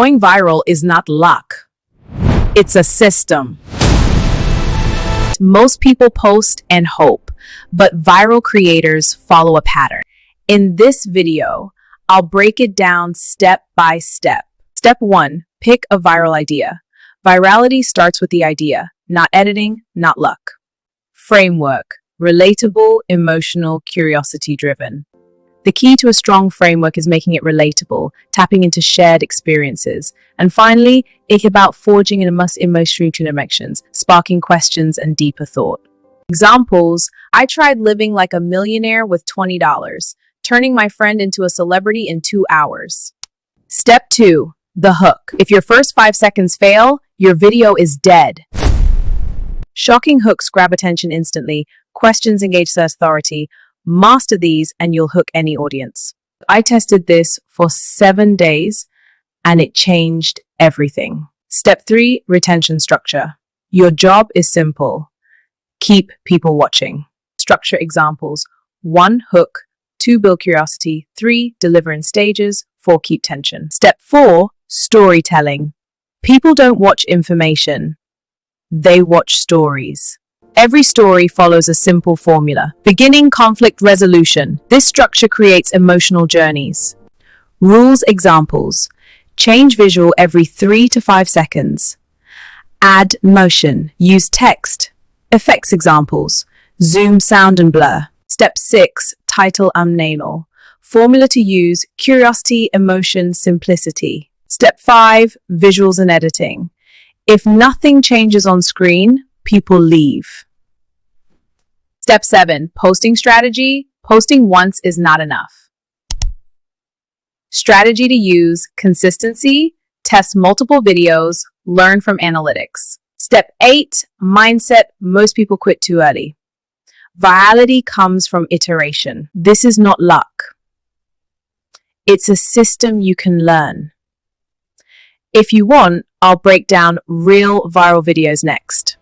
Going viral is not luck. It's a system. Most people post and hope, but viral creators follow a pattern. In this video, I'll break it down step by step. Step 1, pick a viral idea. Virality starts with the idea, not editing, not luck. Framework, relatable, emotional, curiosity-driven. The key to a strong framework is making it relatable, tapping into shared experiences. And finally, it's about forging emotional connections, sparking questions and deeper thought. Examples: I tried living like a millionaire with $20, turning my friend into a celebrity in 2 hours. Step 2, the hook. If your first 5 seconds fail, your video is dead. Shocking hooks grab attention instantly. Questions engage the authority. Master these and you'll hook any audience. I tested this for 7 days and it changed everything. Step 3, retention structure. Your job is simple. Keep people watching. Structure examples: 1, hook; 2, build curiosity; 3, deliver in stages; 4, keep tension. Step 4, storytelling. People don't watch information. They watch stories. Every story follows a simple formula. Beginning, conflict, resolution. This structure creates emotional journeys. Rules examples: change visual every 3 to 5 seconds. Add motion. Use text. Effects examples: zoom, sound, and blur. Step 6, title thumbnail. Formula to use: curiosity, emotion, simplicity. Step 5, visuals and editing. If nothing changes on screen, people leave. Step 7, posting strategy. Posting once is not enough. Strategy to use: consistency, test multiple videos, learn from analytics. Step 8, mindset. Most people quit too early. Virality comes from iteration. This is not luck. It's a system you can learn. If you want, I'll break down real viral videos next.